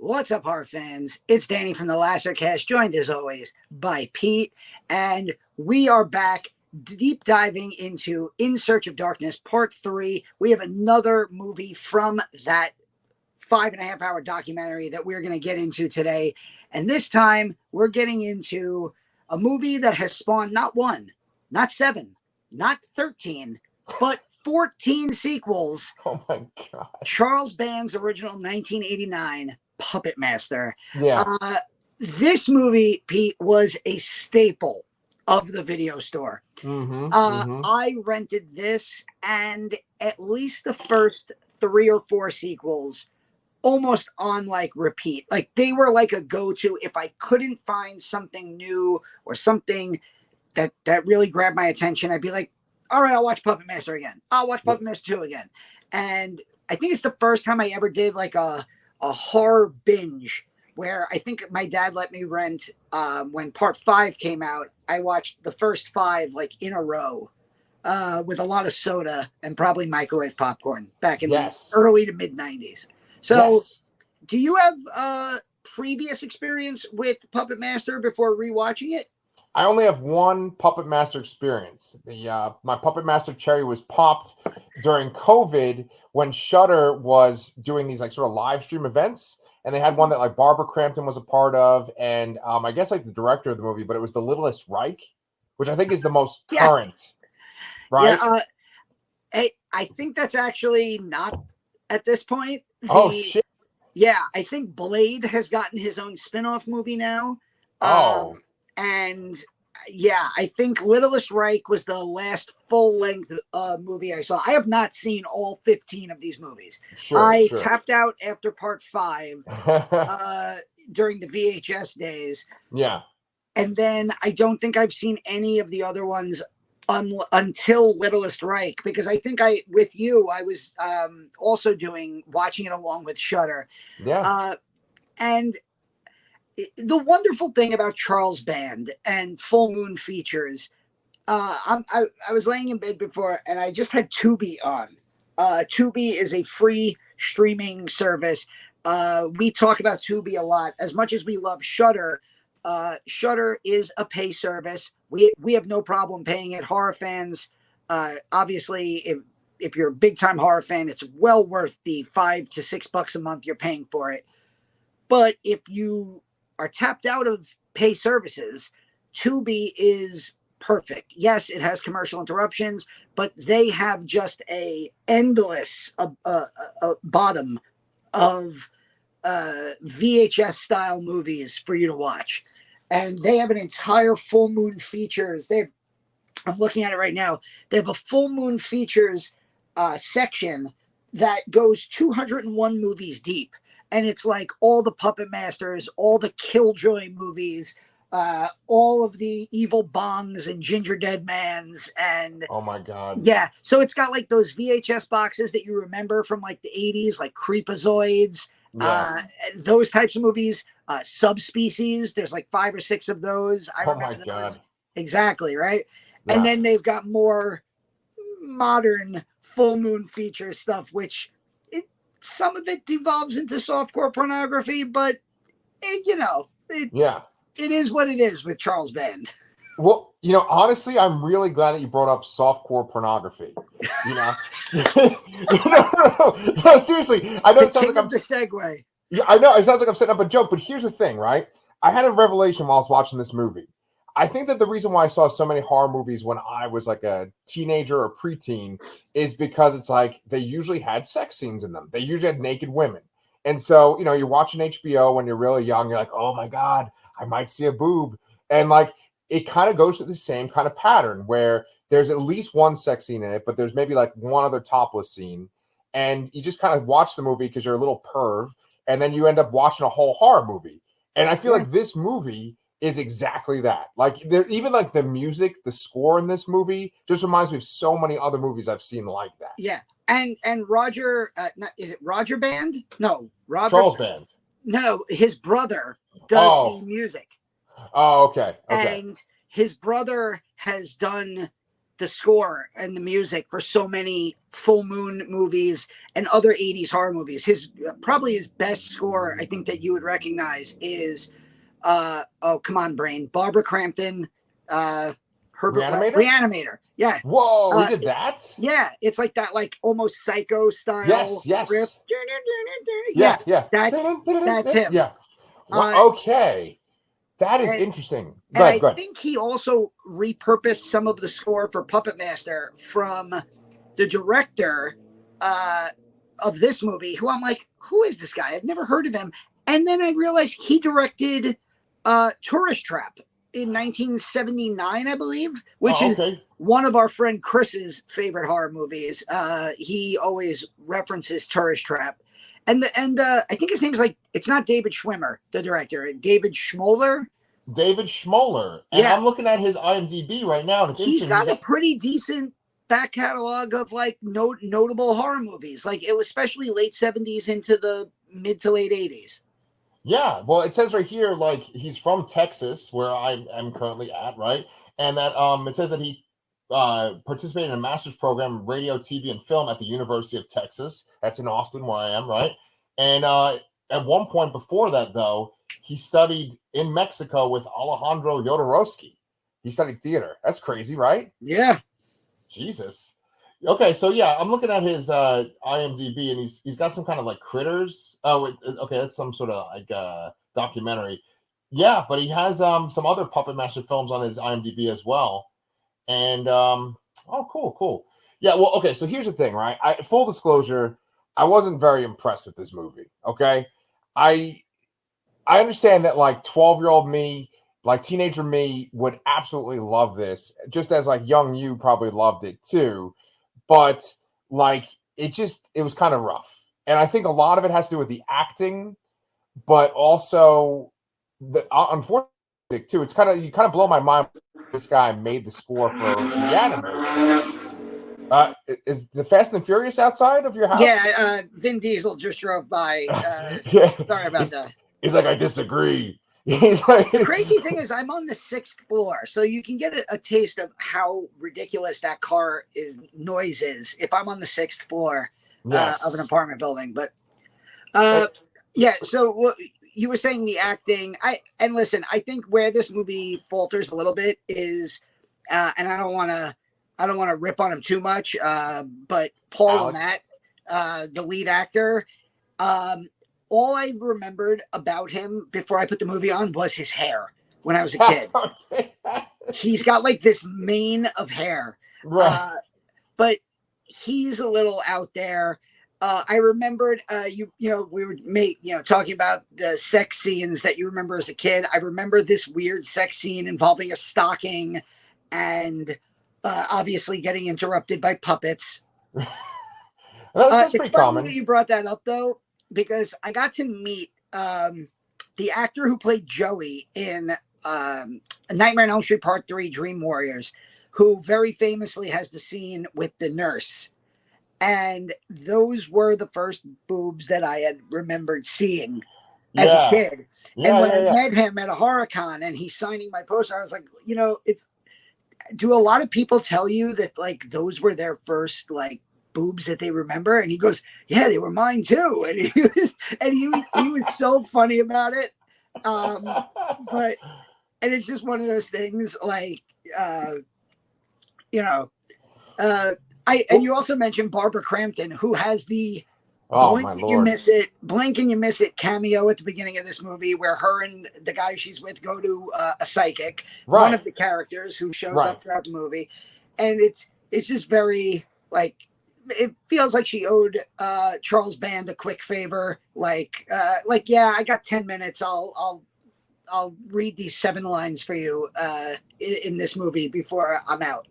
What's up, horror fans? It's Danny from the Lassercast, joined as always by Pete, and we are back deep diving into In Search of Darkness Part 3. We have another movie from that 5.5 hour documentary that we're going to get into today. And this time, we're getting into a movie that has spawned not one, not seven, not 13, but 14 sequels. Oh my god. Charles Band's original 1989 Puppet Master. Yeah. This movie, Pete, was a staple of the video store. I rented this and at least the first 3 or 4 sequels almost on like repeat. Like they were like a go-to if I couldn't find something new or something that really grabbed my attention. I'd be like, all right, I'll watch Puppet Master again. I'll watch Puppet Master 2 again. And I think it's the first time I ever did like a horror binge where I think my dad let me rent when part 5 came out. I watched the first 5 like in a row with a lot of soda and probably microwave popcorn back in the early to mid 90s. So do you have previous experience with Puppet Master before rewatching it? I only have one Puppet Master experience. My Puppet Master cherry was popped during COVID when Shudder was doing these like sort of live stream events, and they had one that like Barbara Crampton was a part of, and I guess like the director of the movie, but it was The Littlest Reich, which I think is the most current, right? Yeah, I think that's actually not at this point. Oh shit! Yeah, I think Blade has gotten his own spin-off movie now. And yeah, I think Littlest Reich was the last full-length movie I saw. I have not seen all 15 of these movies. I tapped out after part 5 during the VHS days. Yeah. And then I don't think I've seen any of the other ones until Littlest Reich, because I think I was also watching it along with Shudder. Yeah. And the wonderful thing about Charles Band and Full Moon Features, I was laying in bed before and I just had Tubi on. Tubi is a free streaming service. We talk about Tubi a lot. As much as we love Shudder, Shudder is a pay service. We have no problem paying it. Horror fans, obviously, if you're a big time horror fan, it's well worth the $5 to $6 a month you're paying for it. But if you are tapped out of pay services, Tubi is perfect. Yes, it has commercial interruptions, but they have just a endless bottom of VHS style movies for you to watch. And they have an entire Full Moon Features. I'm looking at it right now. They have a Full Moon Features section that goes 201 movies deep. And it's like all the Puppet Masters, all the Killjoy movies, all of the Evil Bongs and Ginger Dead Mans. And oh my God. Yeah. So it's got like those VHS boxes that you remember from like the 80s, like Creepazoids, those types of movies. Subspecies, there's like 5 or 6 of those. I remember those. Exactly, right? Yeah. And then they've got more modern Full Moon Feature stuff, which some of it devolves into softcore pornography, but it is what it is with Charles Band. Well, honestly, I'm really glad that you brought up softcore pornography. No, seriously. I know it sounds like I'm the segue. Yeah, I know it sounds like I'm setting up a joke, but here's the thing, right? I had a revelation while I was watching this movie. I think that the reason why I saw so many horror movies when I was like a teenager or preteen is because it's like they usually had sex scenes in them. They usually had naked women. And so, you're watching HBO when you're really young. You're like, oh my God, I might see a boob. And like, it kind of goes to the same kind of pattern where there's at least one sex scene in it, but there's maybe like one other topless scene. And you just kind of watch the movie because you're a little perv. And then you end up watching a whole horror movie. And I feel like this movie is exactly that. Like even like the music, the score in this movie just reminds me of so many other movies I've seen like that. Yeah. And Roger, is it Roger Band? No, Charles Band. No, his brother does the music. Oh, okay. And his brother has done the score and the music for so many full moon movies and other 80s horror movies. His probably his best score, I think, that you would recognize is oh, come on, brain. Barbara Crampton, Herbert Reanimator. Yeah. Whoa, he did that? Yeah, it's like that, like almost Psycho style riff. Yeah. That's him. Yeah. Okay. That is interesting. Go ahead. I think he also repurposed some of the score for Puppet Master from the director of this movie, who I'm like, who is this guy? I've never heard of him. And then I realized he directed Tourist Trap in 1979, I believe, which is one of our friend Chris's favorite horror movies. He always references Tourist Trap. And I think his name is it's not David Schwimmer, the director, David Schmoller. And I'm looking at his IMDb right now, and he's got a pretty decent back catalog of notable horror movies, it was especially late 70s into the mid to late 80s. Yeah, well, it says right here, he's from Texas, where I am currently at, right? And that it says that he participated in a master's program in radio, TV, and film at the University of Texas. That's in Austin, where I am, right? And at one point before that, though, he studied in Mexico with Alejandro Jodorowsky. He studied theater. That's crazy, right? Yeah. Jesus. Okay, so yeah, I'm looking at his IMDb, and he's got some kind of critters. Oh, okay, that's some sort of documentary. Yeah, but he has some other Puppet Master films on his IMDb as well. And cool. Yeah, well, okay, so here's the thing, right? Full disclosure, I wasn't very impressed with this movie. Okay, I understand that 12-year-old me, teenager me, would absolutely love this, just as young you probably loved it too. But it was kind of rough. And I think a lot of it has to do with the acting, but also unfortunately too, it's you kind of blow my mind. This guy made the score for Reanimator. Is the Fast and Furious outside of your house? Yeah, Vin Diesel just drove by. Sorry about that. He's like, I disagree. The crazy thing is, I'm on the 6th floor, so you can get a taste of how ridiculous that car noise is if I'm on the 6th floor of an apartment building. But yeah, so what you were saying, the acting. Listen, I think where this movie falters a little bit is, and I don't want to rip on him too much, but Paul Lamont, the lead actor. All I remembered about him before I put the movie on was his hair when I was a kid. He's got this mane of hair. Right. But he's a little out there. I remembered we were talking about the sex scenes that you remember as a kid. I remember this weird sex scene involving a stocking and obviously getting interrupted by puppets. That's pretty common. That you brought that up, though, because I got to meet the actor who played Joey in Nightmare on Elm Street Part 3 Dream Warriors, who very famously has the scene with the nurse. And those were the first boobs that I had remembered seeing as a kid. And when I met him at a HorrorCon and he's signing my poster, I was like, do a lot of people tell you that those were their first boobs that they remember? And he goes, yeah, they were mine too. And he was so funny about it. But it's just one of those things and you also mentioned Barbara Crampton, who has the blink and you miss it cameo at the beginning of this movie, where her and the guy she's with go to a psychic, one of the characters who shows up throughout the movie. And it's just very it feels like she owed Charles Band a quick favor. Yeah, I got 10 minutes. I'll read these 7 lines for you in this movie before I'm out.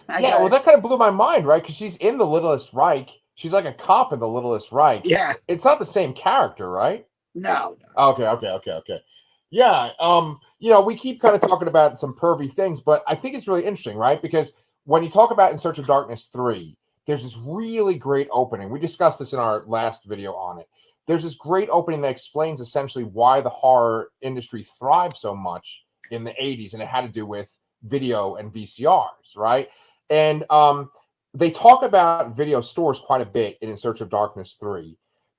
That kind of blew my mind, right? Because she's in The Littlest Reich. She's like a cop in The Littlest Reich. Yeah. It's not the same character, right? No. Okay. Yeah. We keep kind of talking about some pervy things, but I think it's really interesting, right? Because when you talk about In Search of Darkness 3, there's this really great opening. We discussed this in our last video on it. There's this great opening that explains essentially why the horror industry thrived so much in the 80s, and it had to do with video and VCRs, right? And they talk about video stores quite a bit in Search of Darkness 3.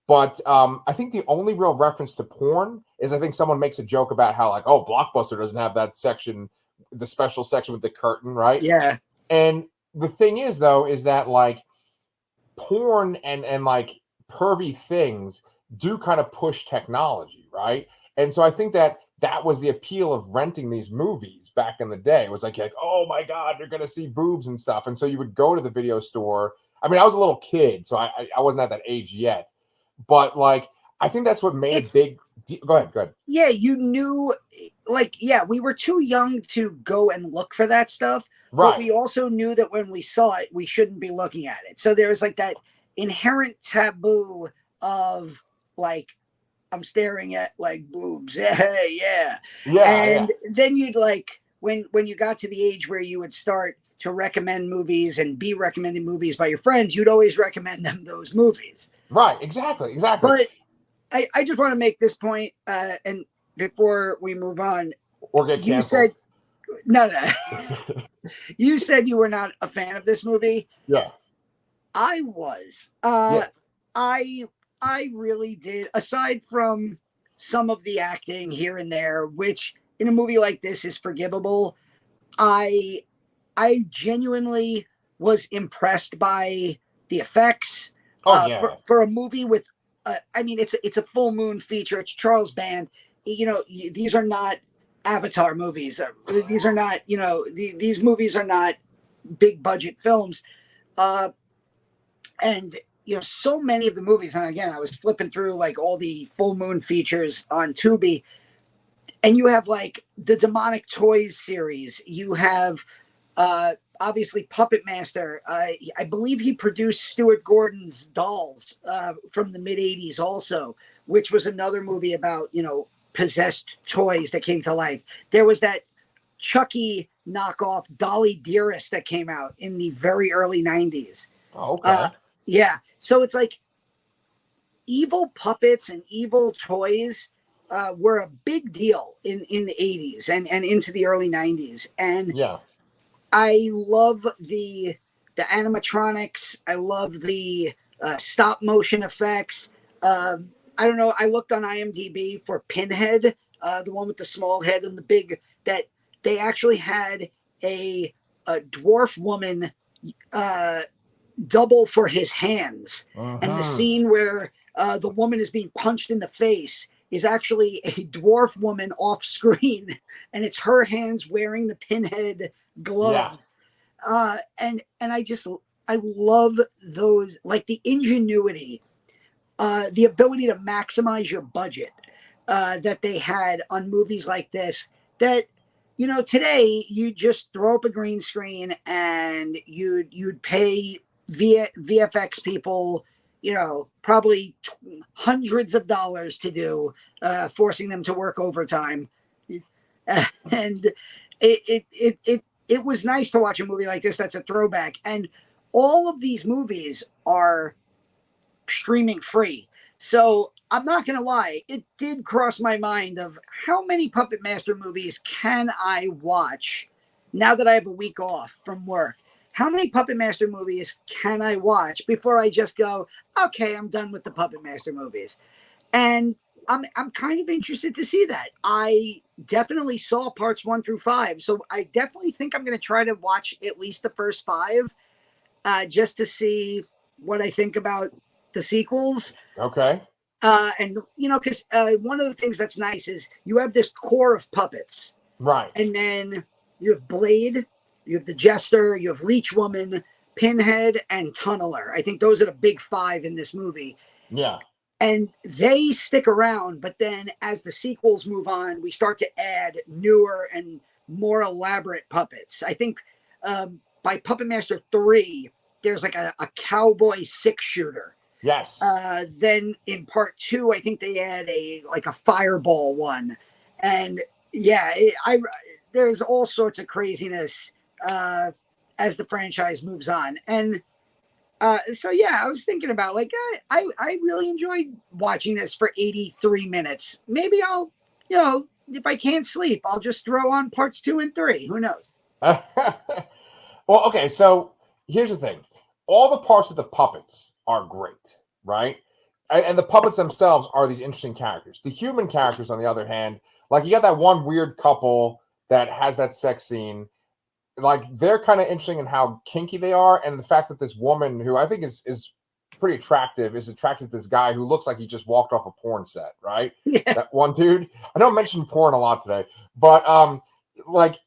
But I think the only real reference to porn is I think someone makes a joke about how, like, oh, Blockbuster doesn't have that section, the special section with the curtain, right? Yeah. And the thing is, though, is that, like, porn and like pervy things do kind of push technology, right? And so I think that was the appeal of renting these movies back in the day. It was like, oh my God, you're going to see boobs and stuff. And so you would go to the video store. I mean, I was a little kid, so I wasn't at that age yet. But, like, I think that's what made It's, a big go ahead. Yeah, you knew, like, yeah, we were too young to go and look for that stuff. But Right. we also knew that when we saw it, we shouldn't be looking at it. So there was like that inherent taboo of, like, I'm staring at, like, boobs. Yeah. And then you'd, like, when you got to the age where you would start to recommend movies and be recommending movies by your friends, you'd always recommend them those movies. Right, exactly. But I just want to make this point, and before we move on, or get canceled. You said no. You said you were not a fan of this movie. Yeah, I was. I really did. Aside from some of the acting here and there, which in a movie like this is forgivable, I genuinely was impressed by the effects. For a movie with, I mean, it's a full moon feature. It's Charles Band. You know, these are not Avatar movies. These are not, you know, these movies are not big budget films. And, you know, so many of the movies, and again, I was flipping through like all the full moon features on Tubi, and you have like the Demonic Toys series. You have, obviously, Puppet Master. I believe he produced Stuart Gordon's Dolls from the mid-'80s also, which was another movie about, you know, possessed toys that came to life. There was that Chucky knockoff Dolly Dearest that came out in the very early 90s. Oh, okay. Yeah. So it's like evil puppets and evil toys were a big deal in the 80s and into the early 90s. And yeah. I love the animatronics. I love the stop motion effects. I don't know. I looked on IMDb for Pinhead, the one with the small head and the big, that they actually had a dwarf woman double for his hands. And the scene where the woman is being punched in the face is actually a dwarf woman off screen, and it's her hands wearing the Pinhead gloves. Yeah. And I love those, like the ingenuity, the ability to maximize your budget that they had on movies like this. That, you know, today you just throw up a green screen and you'd pay VFX people, you know, probably hundreds of dollars to do, forcing them to work overtime. And it was nice to watch a movie like this that's a throwback. And all of these movies are streaming free. So I'm not going to lie, it did cross my mind of how many Puppet Master movies can I watch now that I have a week off from work? How many Puppet Master movies can I watch before I just go, okay, I'm done with the Puppet Master movies? And I'm kind of interested to see that. I definitely saw parts 1 through 5. So I definitely think I'm going to try to watch at least the first 5 just to see what I think about the sequels. Okay. And, you know, because one of the things that's nice is you have this core of puppets. Right. And then you have Blade, you have the Jester, you have Leech Woman, Pinhead, and Tunneler. I think those are the big 5 in this movie. Yeah. And they stick around, but then as the sequels move on, we start to add newer and more elaborate puppets. I think by Puppet Master 3, there's like a cowboy 6-shooter. Yes. Then in part 2, I think they add a fireball one. And yeah, there's all sorts of craziness as the franchise moves on. And so yeah, I was thinking about like I really enjoyed watching this for 83 minutes. Maybe I'll, you know, if I can't sleep, I'll just throw on parts 2 and 3. Who knows? Well, okay, so here's the thing. All the parts of the puppets are great, right? And the puppets themselves are these interesting characters. The human characters, on the other hand, like you got that one weird couple that has that sex scene. Like they're kind of interesting in how kinky they are, and the fact that this woman, who I think is pretty attractive, is attracted to this guy who looks like he just walked off a porn set, right? Yeah. That one dude. I don't mention porn a lot today, but like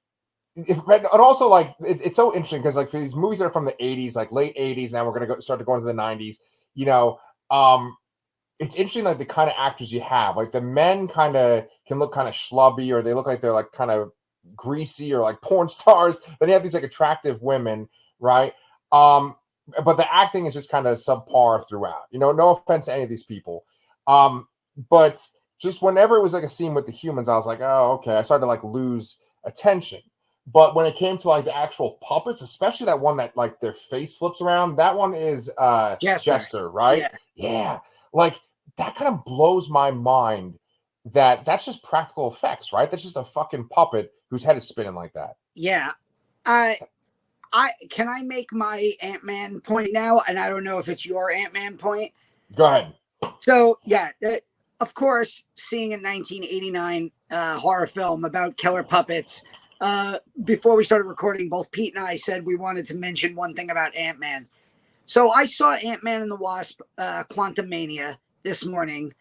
and also like it's so interesting because like for these movies that are from the 80s, like late 80s, now we're gonna start to go into the 90s, you know. It's interesting like the kind of actors you have. Like the men kind of can look kind of schlubby, or they look like they're like kind of greasy or like porn stars. Then you have these like attractive women, right? But the acting is just kind of subpar throughout. You know, no offense to any of these people. But just whenever it was like a scene with the humans, I was like, oh, okay. I started to like lose attention. But when it came to like the actual puppets, especially that one that like their face flips around, that one is Jester, right? Yeah. Yeah. Like that kind of blows my mind that that's just practical effects, right? That's just a fucking puppet whose head is spinning like that. Yeah. I can I make my Ant-Man point now, and I don't know if it's your Ant-Man point. Go ahead. So yeah, of course, seeing a 1989 horror film about killer puppets. Before we started recording, both Pete and I said we wanted to mention one thing about Ant-Man. So I saw Ant-Man and the Wasp: Quantumania this morning,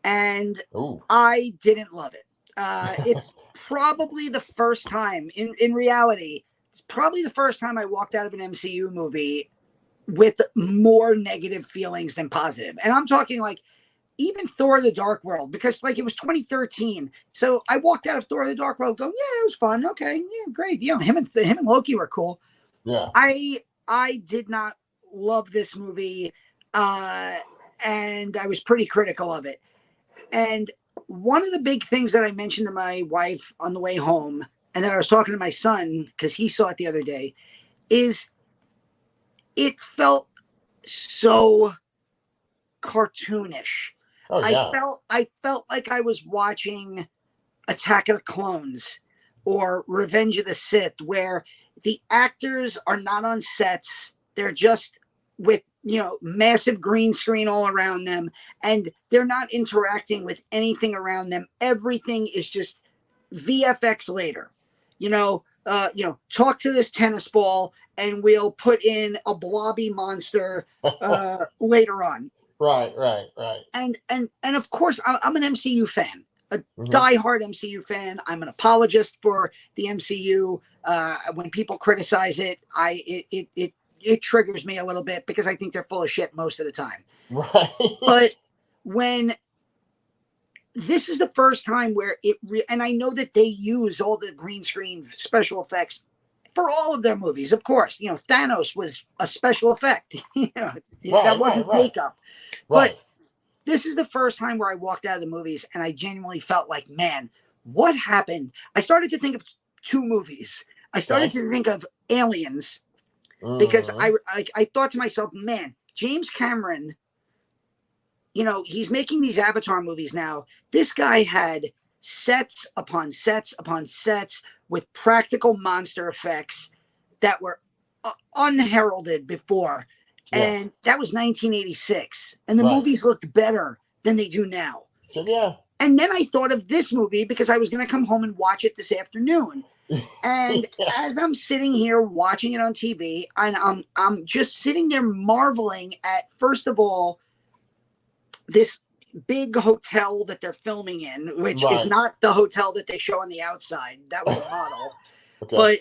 and Ooh. I didn't love it. It's probably the first time in reality. It's probably the first time I walked out of an MCU movie with more negative feelings than positive. And I'm talking like even Thor the Dark World, because like it was 2013. So I walked out of Thor the Dark World going, yeah, it was fun. Okay, yeah, great. You know, him and Loki were cool. Yeah. I did not love this movie. And I was pretty critical of it. And one of the big things that I mentioned to my wife on the way home, and then I was talking to my son because he saw it the other day, is it felt so cartoonish. Oh yeah. I felt like I was watching Attack of the Clones or Revenge of the Sith, where the actors are not on sets. They're just with, you know, massive green screen all around them, and they're not interacting with anything around them. Everything is just VFX later. Talk to this tennis ball and we'll put in a blobby monster later on. Right. And of course, I'm an MCU fan, a diehard MCU fan. I'm an apologist for the MCU. When people criticize it, it triggers me a little bit because I think they're full of shit most of the time. Right. But when this is the first time where and I know that they use all the green screen special effects for all of their movies. Of course, you know, Thanos was a special effect. That wasn't makeup. But this is the first time where I walked out of the movies and I genuinely felt like, man, what happened? I started to think of two movies. I started to think of Aliens because I thought to myself, man, James Cameron, you know, he's making these Avatar movies now. This guy had sets upon sets upon sets with practical monster effects that were unheralded before. Yeah. And that was 1986. And the movies looked better than they do now. Yeah. And then I thought of this movie because I was going to come home and watch it this afternoon. And as I'm sitting here watching it on TV, and I'm just sitting there marveling at, first of all, this big hotel that they're filming in, which is not the hotel that they show on the outside. That was a model. But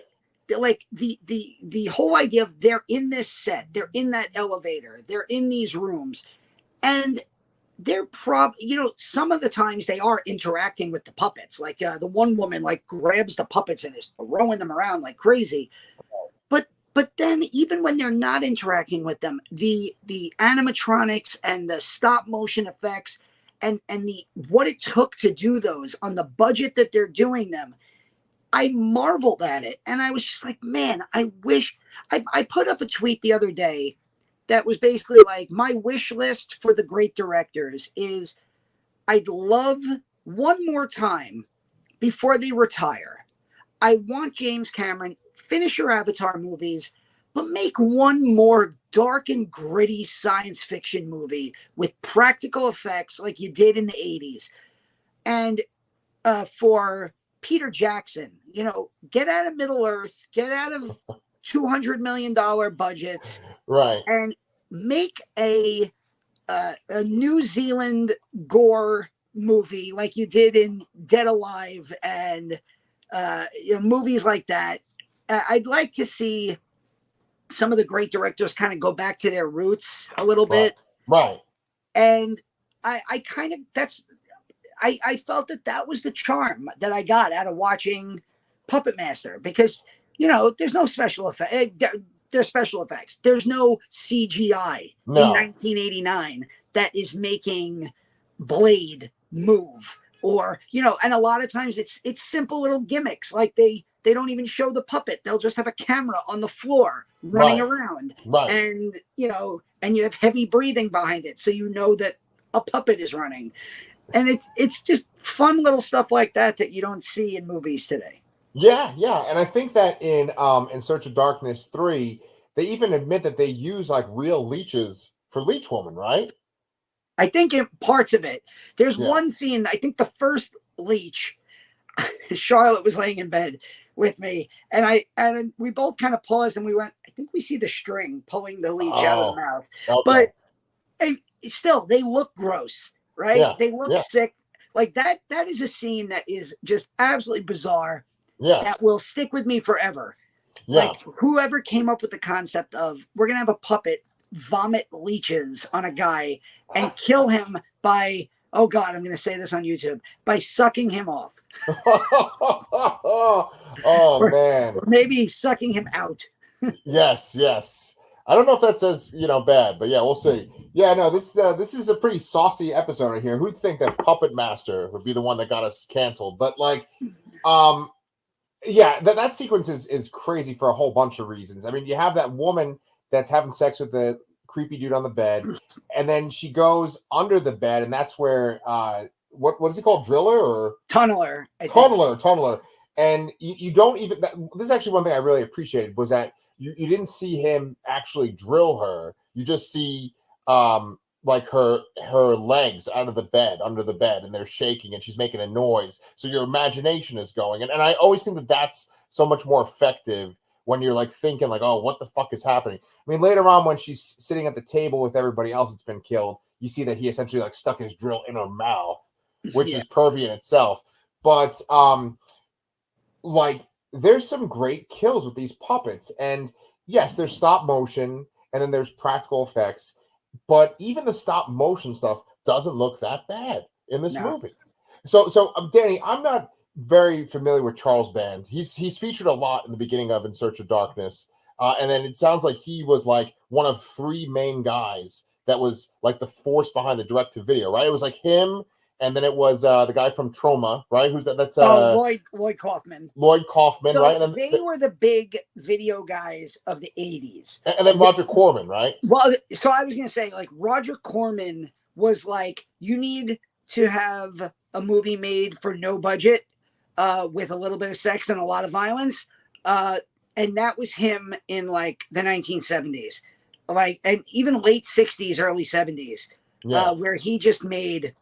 like the whole idea of they're in this set, they're in that elevator, they're in these rooms, and they're some of the times they are interacting with the puppets. Like the one woman like grabs the puppets and is throwing them around like crazy. But then even when they're not interacting with them, the animatronics and the stop motion effects and what it took to do those on the budget that they're doing them, I marveled at it. And I was just like, man, I wish I put up a tweet the other day that was basically like, my wish list for the great directors is I'd love one more time before they retire. I want James Cameron, finish your Avatar movies. but make one more dark and gritty science fiction movie with practical effects like you did in the 80s. And for Peter Jackson, get out of Middle Earth, get out of $200 million budgets, Right. and make a New Zealand gore movie like you did in Dead Alive and movies like that. I'd like to see some of the great directors kind of go back to their roots a little bit. Right. And I kind of, I felt that was the charm that I got out of watching Puppet Master, because, there's no special effect. There's special effects. There's no CGI in 1989 that is making Blade move, or, and a lot of times it's simple little gimmicks. Like they don't even show the puppet. They'll just have a camera on the floor running around. Right. And, and you have heavy breathing behind it. So that a puppet is running. And it's just fun little stuff like that you don't see in movies today. Yeah. And I think that in Search of Darkness 3, they even admit that they use like real leeches for Leech Woman, right? I think in parts of it. There's one scene, I think the first leech, Charlotte was laying in bed with me, and we both kind of paused and we went, I think we see the string pulling the leech out of the mouth. Okay. But still, they look gross, right? Yeah. They look sick. Like that is a scene that is just absolutely bizarre. Yeah. That will stick with me forever. Yeah. Like whoever came up with the concept of we're going to have a puppet vomit leeches on a guy and kill him by, oh God, I'm going to say this on YouTube, by sucking him off. Man. Or maybe sucking him out. Yes. I don't know if that says, bad, but yeah, we'll see. Yeah, no, this is a pretty saucy episode right here. Who'd think that Puppet Master would be the one that got us canceled? But like, yeah, that sequence is crazy for a whole bunch of reasons. I mean, you have that woman that's having sex with the creepy dude on the bed, and then she goes under the bed, and that's where what is he called, Driller or Tunneler? Tunneler. And you don't even. This is actually one thing I really appreciated, was that you didn't see him actually drill her. You just see like her legs out of the bed, under the bed, and they're shaking, and she's making a noise. So your imagination is going, and I always think that that's so much more effective when you're like thinking like, oh, what the fuck is happening? I mean, later on when she's sitting at the table with everybody else that's been killed, you see that he essentially like stuck his drill in her mouth, which is pervy in itself. But like there's some great kills with these puppets, and yes, there's stop motion and then there's practical effects, but even the stop motion stuff doesn't look that bad in this movie. So Danny, I'm not very familiar with Charles Band. He's featured a lot in the beginning of In Search of Darkness, and then it sounds like he was like one of three main guys that was like the force behind the direct to video, right? It was like him, and then it was the guy from Troma, right? Who's that? That's Lloyd Kaufman. Lloyd Kaufman, so right? And then they were the big video guys of the 80s. And then Roger Corman, right? Well, so I was going to say, like, Roger Corman was like, you need to have a movie made for no budget with a little bit of sex and a lot of violence. And that was him in like the 1970s, like, and even late 60s, early 70s, where he just made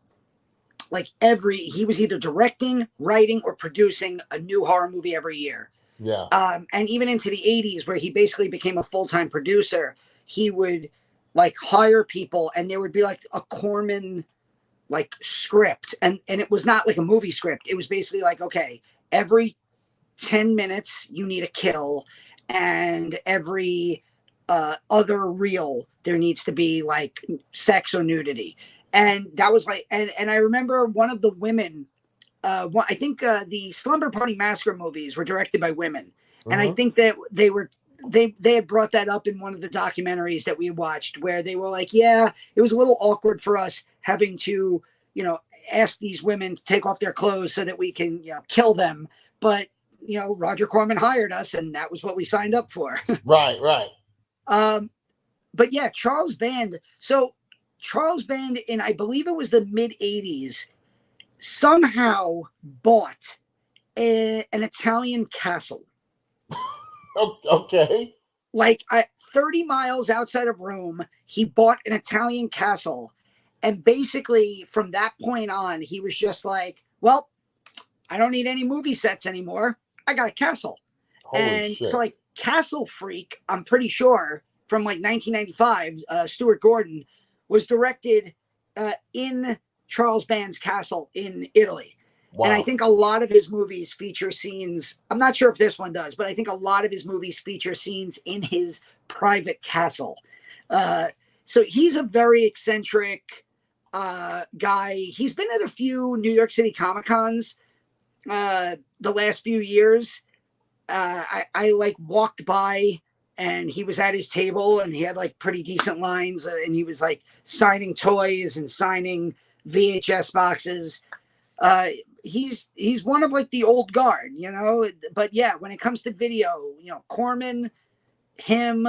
like he was either directing, writing, or producing a new horror movie every year. Yeah. And even into the 80s, where he basically became a full-time producer, he would like hire people, and there would be like a Corman like script, and it was not like a movie script. It was basically like, okay, every 10 minutes you need a kill, and every other reel there needs to be like sex or nudity. And that was like, and I remember one of the women, I think the Slumber Party Massacre movies were directed by women. Mm-hmm. And I think that they had brought that up in one of the documentaries that we watched, where they were like, yeah, it was a little awkward for us having to, ask these women to take off their clothes so that we can, kill them. But, Roger Corman hired us, and that was what we signed up for. Right. But yeah, Charles Band. So Charles Band, in I believe it was the mid 80s, somehow bought an Italian castle. Okay. like 30 miles outside of Rome, he bought an Italian castle. And basically, from that point on, he was just like, well, I don't need any movie sets anymore. I got a castle. Holy And so, shit. like, Castle Freak, I'm pretty sure from like 1995, Stuart Gordon was directed in Charles Band's castle in Italy. And I Wow. think a lot of his movies feature scenes. I'm not sure if this one does, but I think a lot of his movies feature scenes in his private castle. So he's a very eccentric guy. He's been at a few New York City Comic Cons the last few years. I like walked by and he was at his table and he had like pretty decent lines and he was like signing toys and signing VHS boxes. Uh, he's one of like the old guard, you know. But yeah, when it comes to video, you know, Corman, him,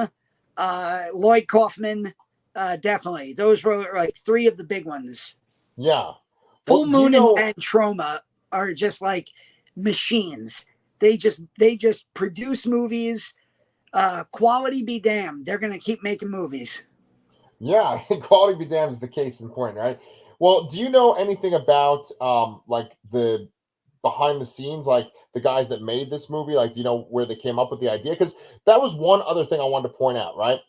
Lloyd Kaufman, definitely those were like three of the big ones. Yeah. Full Well, do you Moon know? and Trauma are just like machines. They just produce movies. Quality be damned. They're gonna keep making movies. Yeah, quality be damned is the case in point, right? Well, do you know anything about like the behind the scenes, like the guys that made this movie? Like, do you know where they came up with the idea? Because that was one other thing I wanted to point out, right?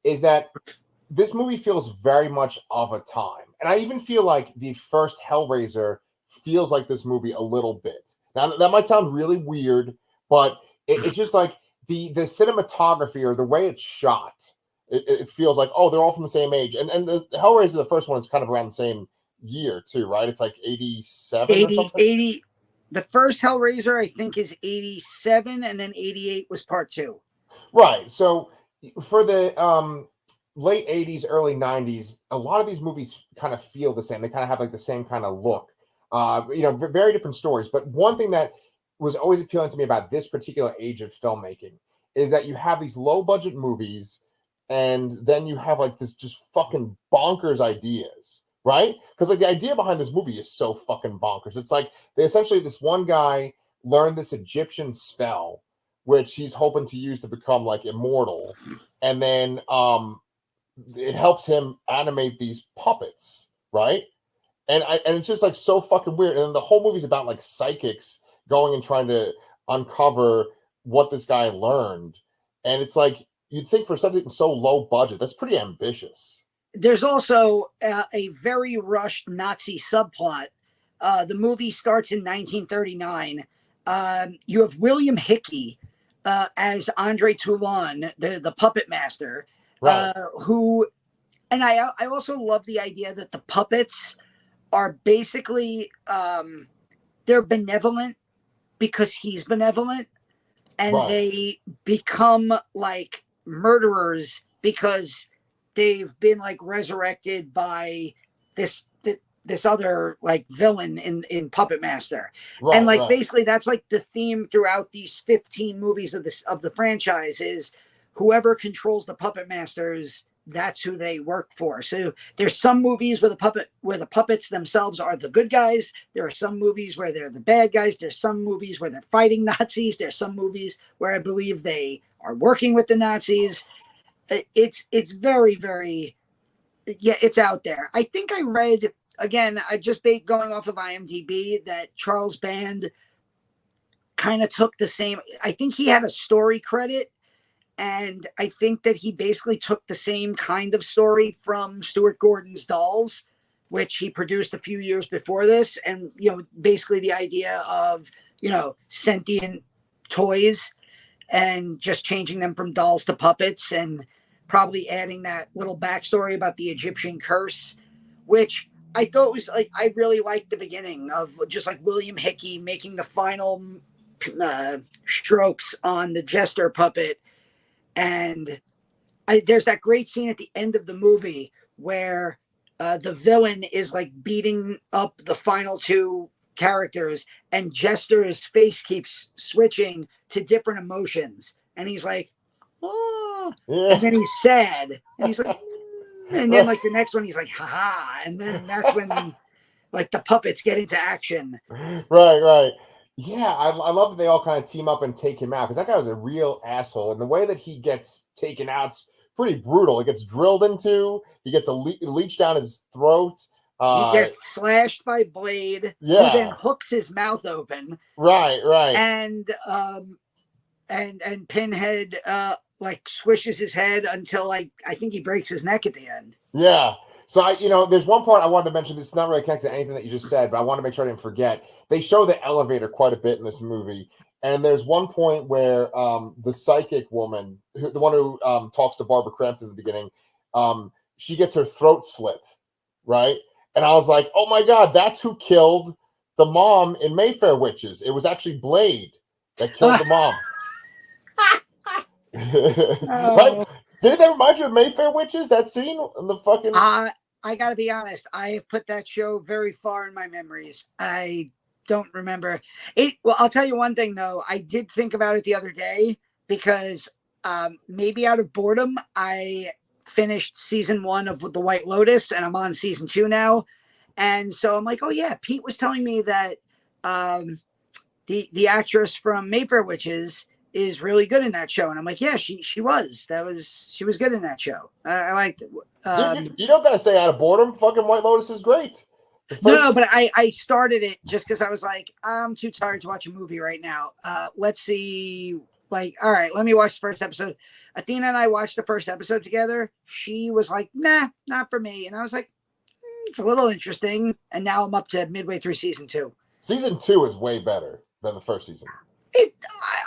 Is that this movie feels very much of a time. And I even feel like the first Hellraiser feels like this movie a little bit. Now that might sound really weird, but it's just like the cinematography or the way it's shot, it feels like, oh, they're all from the same age. And the Hellraiser, the first one, is kind of around the same year too, right? It's like 87 or 80, something. 80. The first Hellraiser, I think, is 87, and then 88 was part two. Right. So for the late 80s, early 90s, a lot of these movies kind of feel the same. They kind of have like the same kind of look. Very different stories. But one thing that was always appealing to me about this particular age of filmmaking is that you have these low budget movies and then you have like this just fucking bonkers ideas, right? Because like the idea behind this movie is so fucking bonkers. It's like they essentially this one guy learned this Egyptian spell which he's hoping to use to become like immortal, and then it helps him animate these puppets, right? And it's just like so fucking weird. And then the whole movie's about like psychics going and trying to uncover what this guy learned, and it's like you'd think for something so low budget, that's pretty ambitious. There's also a very rushed Nazi subplot. The movie starts in 1939. You have William Hickey as Andre Toulon, the puppet master, Right. who, and I also love the idea that the puppets are basically they're benevolent because he's benevolent, and Right. they become like murderers because they've been like resurrected by this other like villain in Puppet Master. And Right. like Right. basically that's like the theme throughout these 15 movies of the franchise is whoever controls the Puppet Masters, that's who they work for. So there's some movies where the puppets themselves are the good guys. There are some movies where they're the bad guys. There's some movies where they're fighting Nazis. There's some movies where I believe they are working with the Nazis. It's very, very, yeah, it's out there. I think I read, again, I just going off of IMDb, that Charles Band kind of took the same, I think he had a story credit, and I think that he basically took the same kind of story from Stuart Gordon's Dolls, which he produced a few years before this. And, you know, basically the idea of, you know, sentient toys and just changing them from dolls to puppets, and probably adding that little backstory about the Egyptian curse, which I thought was like, I really liked the beginning of just like William Hickey making the final strokes on the Jester puppet. And there's that great scene at the end of the movie where the villain is like beating up the final two characters, and Jester's face keeps switching to different emotions, and he's like, oh, and Yeah. then he's sad, and he's like, and then Right. like the next one he's like, haha, and then that's when like the puppets get into action. Right. Right. Yeah, I love that they all kind of team up and take him out because that guy was a real asshole. And the way that he gets taken out's pretty brutal. He gets drilled into, he gets a leech down his throat. He Uh, gets slashed by Blade, who then yeah, hooks his mouth open, right. and Pinhead like swishes his head until like I think he breaks his neck at the end. Yeah. So there's one part I wanted to mention. This is not really connected to anything that you just said, but I want to make sure I didn't forget. They show the elevator quite a bit in this movie, and there's one point where the psychic woman, the one who talks to Barbara Crampton in the beginning, she gets her throat slit, right? And I was like, oh my god, that's who killed the mom in Mayfair Witches. It was actually Blade that killed the mom. Right? Oh. Didn't that remind you of Mayfair Witches? That scene in the fucking. I got to be honest. I have put that show very far in my memories. I don't remember it. Well, I'll tell you one thing though. I did think about it the other day because maybe out of boredom, I finished season 1 of The White Lotus, and I'm on season 2 now. And so I'm like, oh yeah, Pete was telling me that the actress from Mayfair Witches is really good in that show, and I'm like, yeah, she was. She was good in that show. I liked it. Dude, you don't gotta say out of boredom. Fucking White Lotus is great. No, but I started it just because I was like, I'm too tired to watch a movie right now. Let's see. Like, all right, let me watch the first episode. Athena and I watched the first episode together. She was like, nah, not for me. And I was like, it's a little interesting. And now I'm up to midway through season 2. Season 2 is way better than the first season.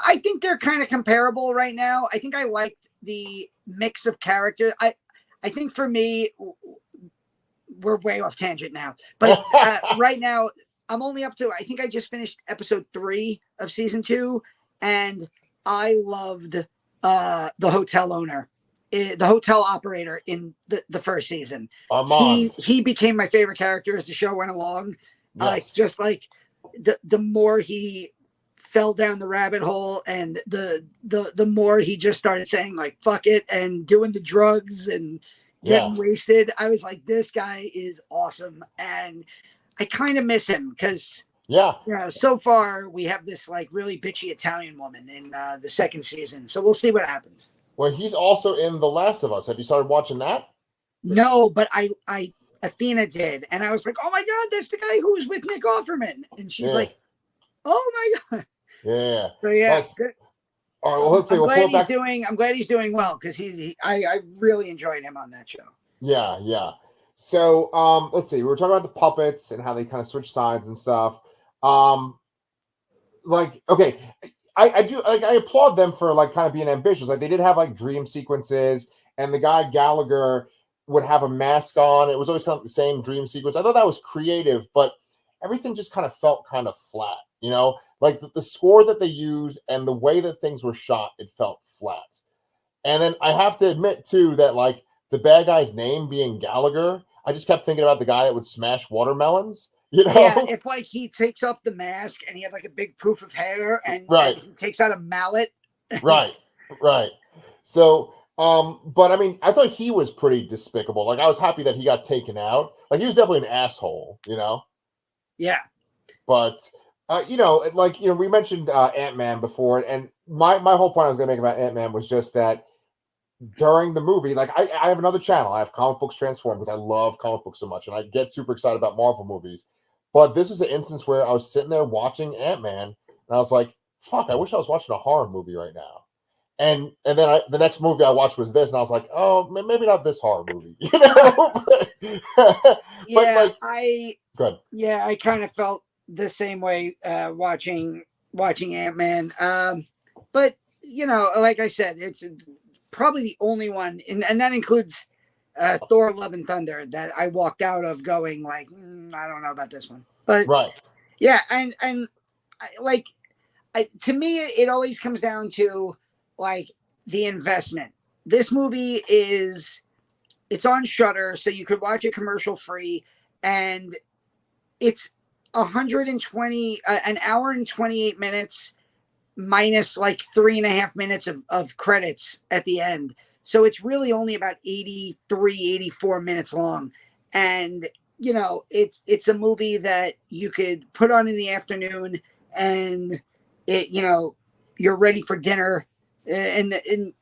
I think they're kind of comparable right now. I think I liked the mix of characters. I think for me, we're way off tangent now. But right now, I'm only up to, I think I just finished episode 3 of season 2. And I loved the hotel owner, the hotel operator in the first season. Armand. He became my favorite character as the show went along. Yes. Just like the more he fell down the rabbit hole, and the more he just started saying like fuck it and doing the drugs and getting wasted, I was like, this guy is awesome. And I kind of miss him because so far we have this like really bitchy Italian woman in the second season, so we'll see what happens. Well, he's also in The Last of Us. Have you started watching that? No, but I Athena did, and I was like, oh my god, that's the guy who's with Nick Offerman. And she's like, oh my god. Yeah. So yeah, good. All right, well, let's see. I'm glad he's doing well, because I really enjoyed him on that show. Yeah. So let's see. We were talking about the puppets and how they kind of switch sides and stuff. Like, okay, I do like, I applaud them for like kind of being ambitious. Like, they did have like dream sequences, and the guy Gallagher would have a mask on. It was always kind of the same dream sequence. I thought that was creative, but everything just kind of felt kind of flat, like the score that they used and the way that things were shot, it felt flat. And then I have to admit too that like the bad guy's name being Gallagher, I just kept thinking about the guy that would smash watermelons. Yeah, if like he takes off the mask and he had like a big poof of hair, and he takes out a mallet. Right. So, but I mean, I thought he was pretty despicable. Like, I was happy that he got taken out. Like, he was definitely an asshole, Yeah. But, we mentioned Ant-Man before, and my whole point I was going to make about Ant-Man was just that during the movie, like, I have another channel. I have Comic Books Transform because I love comic books so much, and I get super excited about Marvel movies. But this is an instance where I was sitting there watching Ant-Man, and I was like, fuck, I wish I was watching a horror movie right now. And then the next movie I watched was this, and I was like, oh, maybe not this horror movie. I kind of felt the same way watching Ant-Man. But, like I said, it's probably the only one, and that includes Thor: Love and Thunder, that I walked out of going like, I don't know about this one. But yeah, and to me, it always comes down to like the investment. This movie it's on Shudder, so you could watch it commercial free, and it's 120 an hour and 28 minutes minus like 3.5 minutes of credits at the end. So it's really only about 84 minutes long. And, it's a movie that you could put on in the afternoon and you're ready for dinner, and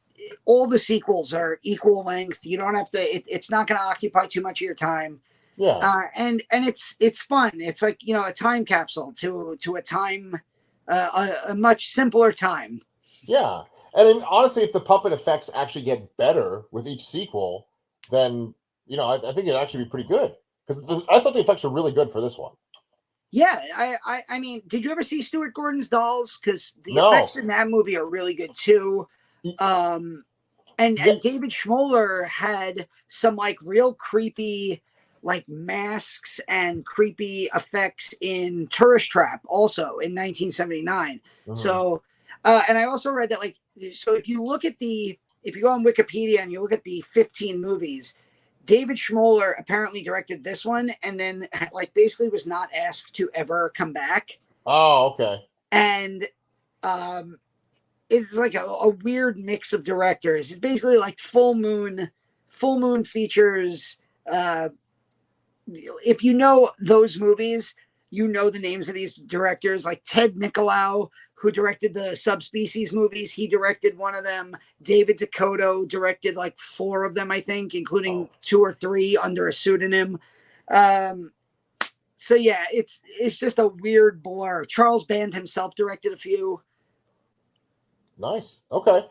all the sequels are equal length. You don't have to. It's not going to occupy too much of your time. Yeah. And it's fun. It's like a time capsule to a time, a much simpler time. Yeah. And then, honestly, if the puppet effects actually get better with each sequel, then I think it'd actually be pretty good, because I thought the effects were really good for this one. Yeah, I mean, did you ever see Stuart Gordon's Dolls? Because the No. effects in that movie are really good too. And Yeah. David Schmoller had some like real creepy like masks and creepy effects in Tourist Trap also in 1979. Mhm. So and I also read that so if you go on Wikipedia and you look at the 15 movies, David Schmoller apparently directed this one and then like basically was not asked to ever come back. Oh, okay. And it's like a weird mix of directors. It's basically like Full Moon features. If you know those movies, you know the names of these directors, like Ted Nicolau, who directed the Subspecies movies. He directed one of them. David Dakota directed like 4 of them, I think, including 2 or 3 under a pseudonym. So yeah, it's just a weird blur. Charles Band himself directed a few. Nice. Okay.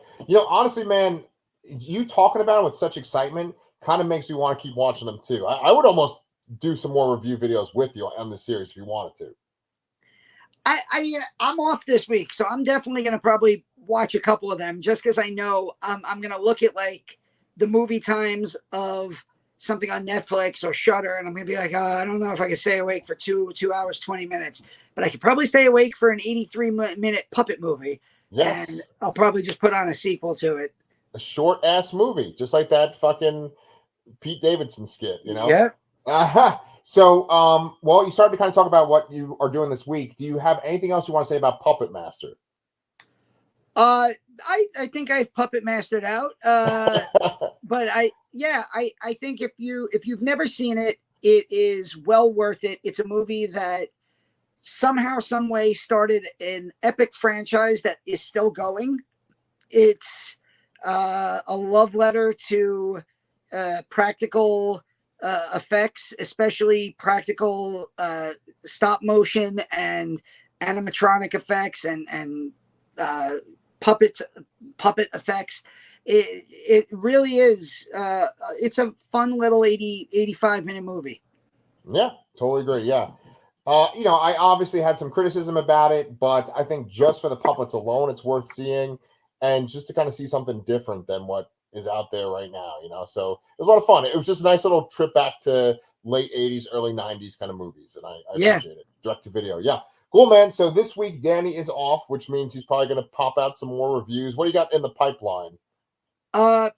Honestly, man, you talking about it with such excitement kind of makes me want to keep watching them too. I would almost do some more review videos with you on the series if you wanted to. I mean, I'm off this week, so I'm definitely going to probably watch a couple of them just because I know I'm going to look at like the movie times of something on Netflix or Shudder, and I'm going to be like, oh, I don't know if I can stay awake for 2 hours, 20 minutes, but I could probably stay awake for an 83-minute puppet movie. Yes. And I'll probably just put on a sequel to it. A short ass movie, just like that fucking Pete Davidson skit, Yeah. Uh-huh. So, well, you started to kind of talk about what you are doing this week. Do you have anything else you want to say about Puppet Master? I think I've puppet mastered out. But I think if you've never seen it, it is well worth it. It's a movie that somehow, some way started an epic franchise that is still going. It's a love letter to practical effects, especially practical stop motion and animatronic effects and puppet effects. It really is. It's a fun little 85-minute movie. Yeah, totally agree. Yeah. I obviously had some criticism about it, but I think just for the puppets alone, it's worth seeing, and just to kind of see something different than what is out there right now, So it was a lot of fun. It was just a nice little trip back to late 80s, early 90s kind of movies, and I appreciate it. Direct to video. Yeah. Cool, man. So this week, Danny is off, which means he's probably going to pop out some more reviews. What do you got in the pipeline? I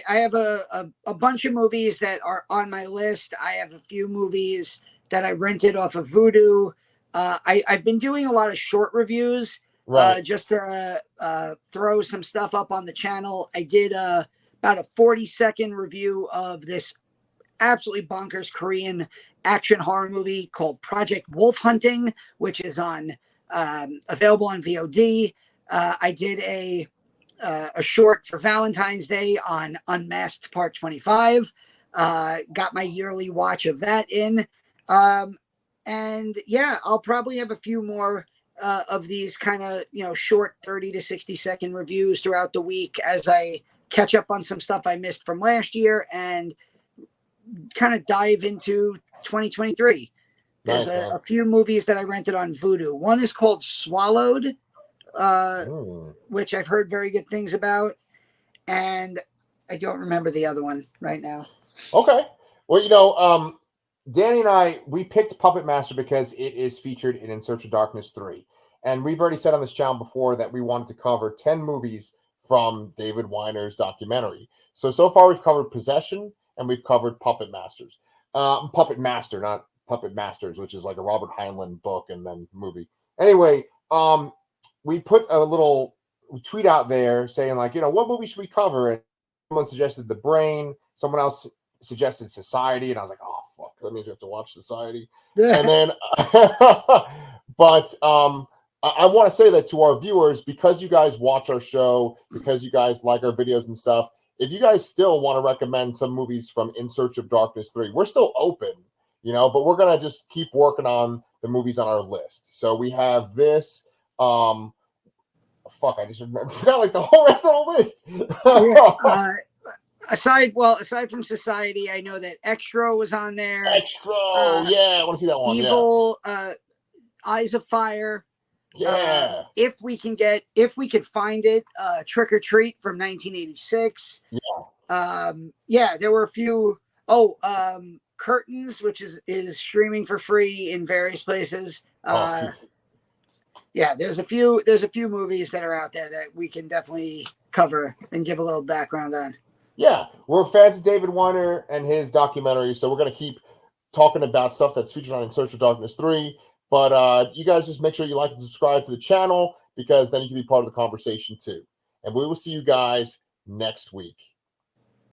have a bunch of movies that are on my list. I have a few movies that I rented off of Vudu. I've been doing a lot of short reviews, Right. just to throw some stuff up on the channel. I did about a 40-second review of this absolutely bonkers Korean action horror movie called Project Wolf Hunting, which is on available on VOD. I did a short for Valentine's Day on Unmasked Part 25. Got my yearly watch of that in. And yeah, I'll probably have a few more of these kind of, short 30 to 60-second reviews throughout the week as I catch up on some stuff I missed from last year and kind of dive into 2023. There's a few movies that I rented on Vudu. One is called Swallowed, which I've heard very good things about, and I don't remember the other one right now. Okay. Well, Danny and I, we picked Puppet Master because it is featured in Search of Darkness 3. And we've already said on this channel before that we wanted to cover 10 movies from David Weiner's documentary. So far we've covered Possession and we've covered Puppet Masters. Puppet Master, not Puppet Masters, which is like a Robert Heinlein book and then movie. Anyway, we put a little tweet out there saying like, what movie should we cover? And someone suggested The Brain. Someone else suggested Society, and I was like, oh fuck, that means we have to watch Society. And then But I want to say that to our viewers, because you guys watch our show, because you guys like our videos and stuff, if you guys still want to recommend some movies from In Search of Darkness 3, we're still open, but we're going to just keep working on the movies on our list. So we have this. I just forgot like the whole rest of the list. Yeah. Aside from Society, I know that Extra was on there. Extra, yeah, I want to see that one. Evil, Eyes of Fire. Yeah. If we could find it, Trick or Treat from 1986. Yeah. There were a few. Curtains, which is streaming for free in various places. Yeah, there's a few movies that are out there that we can definitely cover and give a little background on. Yeah, we're fans of David Weiner and his documentary, so we're going to keep talking about stuff that's featured on In Search of Darkness 3. But you guys just make sure you like and subscribe to the channel, because then you can be part of the conversation too. And we will see you guys next week.